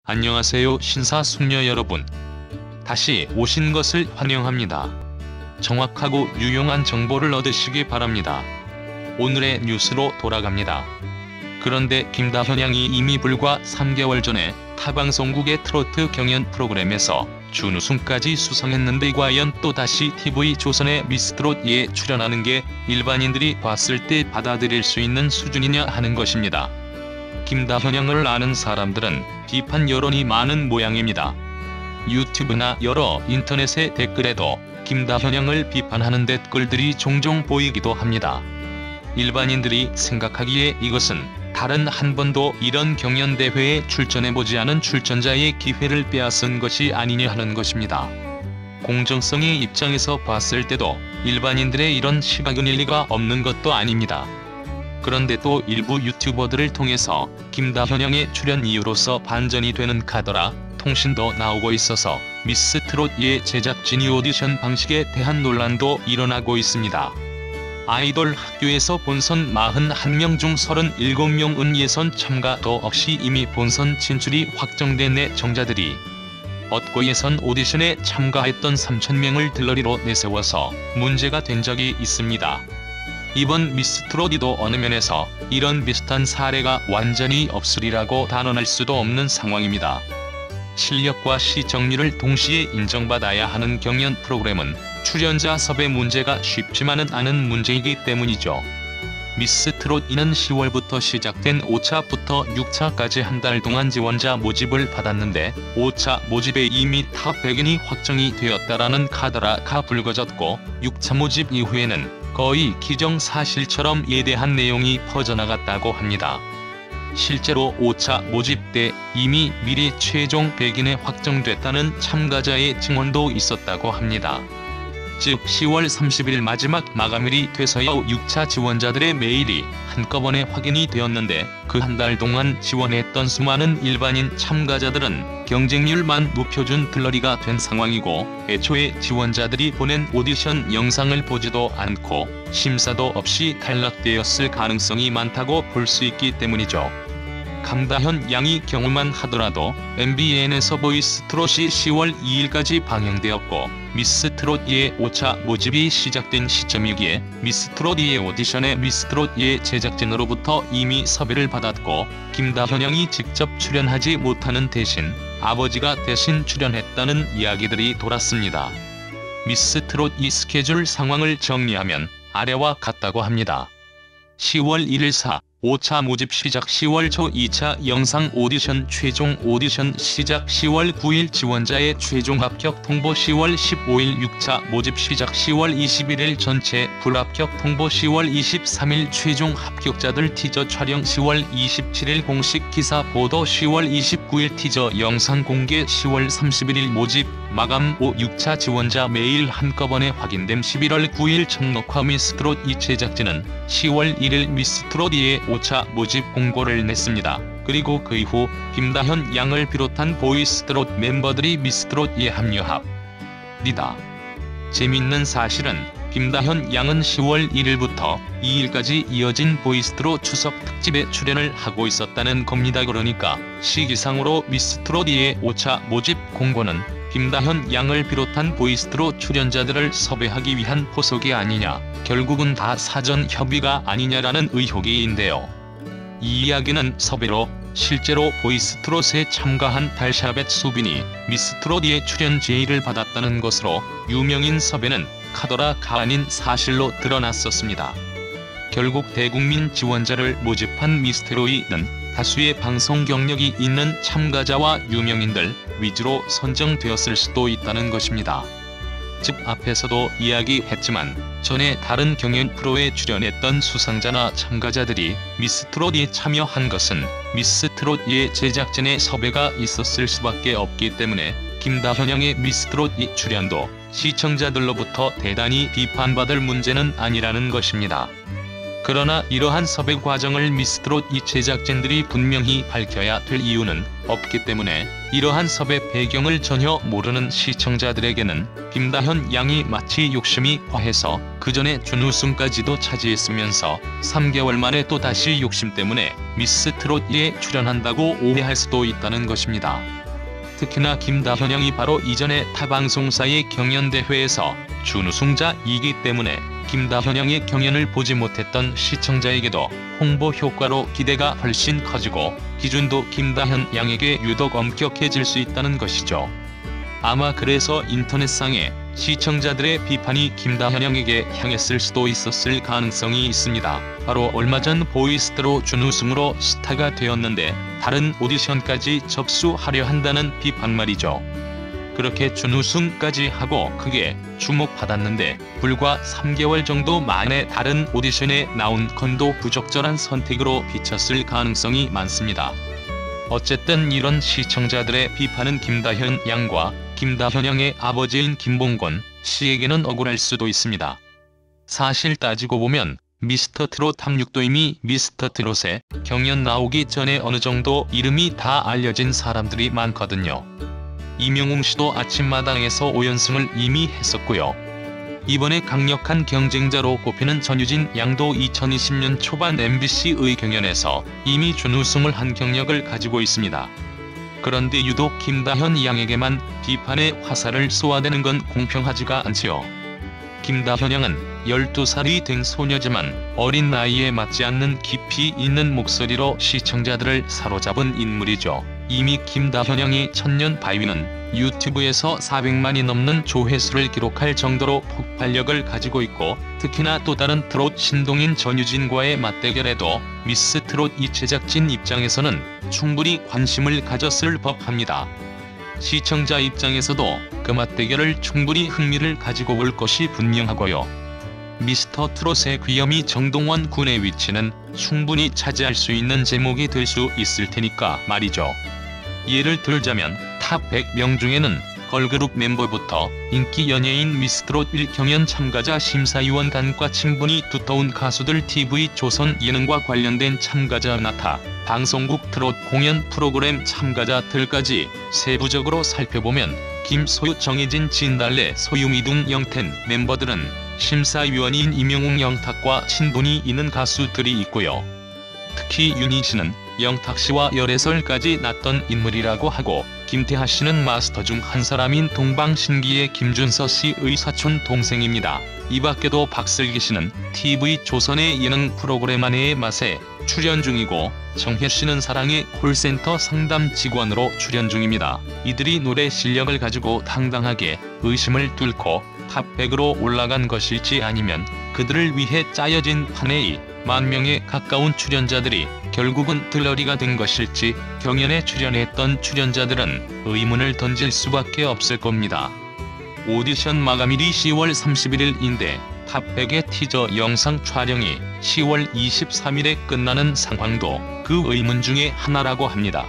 안녕하세요 신사숙녀 여러분. 다시 오신 것을 환영합니다. 정확하고 유용한 정보를 얻으시기 바랍니다. 오늘의 뉴스로 돌아갑니다. 그런데 김다현 양이 이미 불과 3개월 전에 타방송국의 트로트 경연 프로그램에서 준우승까지 수상했는데 과연 또다시 TV조선의 미스트롯에 출연하는 게 일반인들이 봤을 때 받아들일 수 있는 수준이냐 하는 것입니다. 김다현 양을 아는 사람들은 비판 여론이 많은 모양입니다. 유튜브나 여러 인터넷의 댓글에도 김다현 양을 비판하는 댓글들이 종종 보이기도 합니다. 일반인들이 생각하기에 이것은 다른 한 번도 이런 경연대회에 출전해보지 않은 출전자의 기회를 빼앗은 것이 아니냐 하는 것입니다. 공정성의 입장에서 봤을 때도 일반인들의 이런 시각은 일리가 없는 것도 아닙니다. 그런데 또 일부 유튜버들을 통해서 김다현 양의 출연 이유로서 반전이 되는 카더라 통신도 나오고 있어서 미스트롯의 제작진이 오디션 방식에 대한 논란도 일어나고 있습니다. 아이돌 학교에서 본선 41명 중 37명은 예선 참가도 없이 이미 본선 진출이 확정된 애청자들이 얻고 예선 오디션에 참가했던 3,000명을 들러리로 내세워서 문제가 된 적이 있습니다. 이번 미스트롯이도 어느 면에서 이런 비슷한 사례가 완전히 없으리라고 단언할 수도 없는 상황입니다. 실력과 시청률을 동시에 인정받아야 하는 경연 프로그램은 출연자 섭외 문제가 쉽지만은 않은 문제이기 때문이죠. 미스트롯2는 10월부터 시작된 5차부터 6차까지 한 달 동안 지원자 모집을 받았는데 5차 모집에 이미 탑 100인이 확정이 되었다라는 카더라가 불거졌고 6차 모집 이후에는 거의 기정사실처럼 예대한 내용이 퍼져나갔다고 합니다. 실제로 5차 모집 때 이미 미리 최종 100인에 확정됐다는 참가자의 증언도 있었다고 합니다. 즉 10월 30일 마지막 마감일이 돼서야 6차 지원자들의 메일이 한꺼번에 확인이 되었는데 그 한 달 동안 지원했던 수많은 일반인 참가자들은 경쟁률만 높여준 들러리가 된 상황이고 애초에 지원자들이 보낸 오디션 영상을 보지도 않고 심사도 없이 탈락되었을 가능성이 많다고 볼 수 있기 때문이죠. 김다현 양이 경우만 하더라도 MBN에서 보이스트롯이 10월 2일까지 방영되었고 미스트롯2의 5차 모집이 시작된 시점이기에 미스트롯2의 오디션에 미스트롯2의 제작진으로부터 이미 섭외를 받았고 김다현 양이 직접 출연하지 못하는 대신 아버지가 대신 출연했다는 이야기들이 돌았습니다. 미스트롯2 스케줄 상황을 정리하면 아래와 같다고 합니다. 10월 1일 5차 모집 시작 10월 초 2차 영상 오디션 최종 오디션 시작 10월 9일 지원자의 최종 합격 통보 10월 15일 6차 모집 시작 10월 21일 전체 불합격 통보 10월 23일 최종 합격자들 티저 촬영 10월 27일 공식 기사 보도 10월 29일 티저 영상 공개 10월 31일 모집 마감 6차 지원자 메일 한꺼번에 확인됨 11월 9일 첫 녹화 미스트롯2 제작진은 10월 1일 미스트롯2의 5차 모집 공고를 냈습니다. 그리고 그 이후 김다현 양을 비롯한 보이스트롯 멤버들이 미스트롯2에 합류합니다. 재밌는 사실은 김다현 양은 10월 1일부터 2일까지 이어진 보이스트롯 추석 특집에 출연을 하고 있었다는 겁니다. 그러니까 시기상으로 미스트롯2의 5차 모집 공고는 김다현 양을 비롯한 보이스트롯 출연자들을 섭외하기 위한 포석이 아니냐, 결국은 다 사전 협의가 아니냐라는 의혹이인데요. 이 이야기는 섭외로 실제로 보이스트롯에 참가한 달샤벳 수빈이 미스트롯2의 출연 제의를 받았다는 것으로 유명인 섭외는 카더라가 아닌 사실로 드러났었습니다. 결국 대국민 지원자를 모집한 미스트롯2는 다수의 방송 경력이 있는 참가자와 유명인들 위주로 선정되었을 수도 있다는 것입니다. 즉 앞에서도 이야기했지만 전에 다른 경연 프로에 출연했던 수상자나 참가자들이 미스트롯에 참여한 것은 미스트롯의 제작진의 섭외가 있었을 수밖에 없기 때문에 김다현 양의 미스트롯 출연도 시청자들로부터 대단히 비판받을 문제는 아니라는 것입니다. 그러나 이러한 섭외 과정을 미스트롯 이 제작진들이 분명히 밝혀야 될 이유는 없기 때문에 이러한 섭외 배경을 전혀 모르는 시청자들에게는 김다현 양이 마치 욕심이 과해서 그전에 준우승까지도 차지했으면서 3개월 만에 또다시 욕심 때문에 미스트롯2에 출연한다고 오해할 수도 있다는 것입니다. 특히나 김다현 양이 바로 이전에 타 방송사의 경연대회에서 준우승자이기 때문에 김다현 양의 경연을 보지 못했던 시청자에게도 홍보 효과로 기대가 훨씬 커지고 기준도 김다현 양에게 유독 엄격해질 수 있다는 것이죠. 아마 그래서 인터넷상에 시청자들의 비판이 김다현 양에게 향했을 수도 있었을 가능성이 있습니다. 바로 얼마 전 보이스트로 준우승으로 스타가 되었는데 다른 오디션까지 접수하려 한다는 비판 말이죠. 그렇게 준우승까지 하고 크게 주목받았는데 불과 3개월 정도 만에 다른 오디션에 나온 건도 부적절한 선택으로 비쳤을 가능성이 많습니다. 어쨌든 이런 시청자들의 비판은 김다현 양과 김다현 양의 아버지인 김봉건 씨에게는 억울할 수도 있습니다. 사실 따지고 보면 미스터트롯 탐육도 이미 미스터트롯에 경연 나오기 전에 어느 정도 이름이 다 알려진 사람들이 많거든요. 임영웅 씨도 아침마당에서 5연승을 이미 했었고요. 이번에 강력한 경쟁자로 꼽히는 전유진 양도 2020년 초반 MBC의 경연에서 이미 준우승을 한 경력을 가지고 있습니다. 그런데 유독 김다현 양에게만 비판의 화살을 쏘아대는 건 공평하지가 않지요. 김다현 양은 12살이 된 소녀지만 어린 나이에 맞지 않는 깊이 있는 목소리로 시청자들을 사로잡은 인물이죠. 이미 김다현 양의 천년 바위는 유튜브에서 400만이 넘는 조회수를 기록할 정도로 폭발력을 가지고 있고 특히나 또 다른 트롯 신동인 전유진과의 맞대결에도 미스트롯 이 제작진 입장에서는 충분히 관심을 가졌을 법합니다. 시청자 입장에서도 그 맞대결을 충분히 흥미를 가지고 볼 것이 분명하고요. 미스터트롯의 귀염이 정동원 군의 위치는 충분히 차지할 수 있는 제목이 될 수 있을 테니까 말이죠. 예를 들자면 탑 100명 중에는 걸그룹 멤버부터 인기 연예인 미스트롯 1 경연 참가자 심사위원단과 친분이 두터운 가수들 TV조선 예능과 관련된 참가자 나타 방송국 트롯 공연 프로그램 참가자들까지 세부적으로 살펴보면 김소유 정혜진 진달래 소유미 등 영텐 멤버들은 심사위원인 임영웅 영탁과 친분이 있는 가수들이 있고요. 특히 윤희 씨는 영탁 씨와 열애설까지 났던 인물이라고 하고 김태하 씨는 마스터 중 한 사람인 동방신기의 김준서 씨의 사촌 동생입니다. 이 밖에도 박슬기 씨는 TV조선의 예능 프로그램 아내의 맛에 출연 중이고 정혜 씨는 사랑의 콜센터 상담 직원으로 출연 중입니다. 이들이 노래 실력을 가지고 당당하게 의심을 뚫고 탑 100으로 올라간 것일지 아니면 그들을 위해 짜여진 판에 10,000명에 가까운 출연자들이 결국은 들러리가 된 것일지 경연에 출연했던 출연자들은 의문을 던질 수밖에 없을 겁니다. 오디션 마감일이 10월 31일인데 탑 100의 티저 영상 촬영이 10월 23일에 끝나는 상황도 그 의문 중에 하나라고 합니다.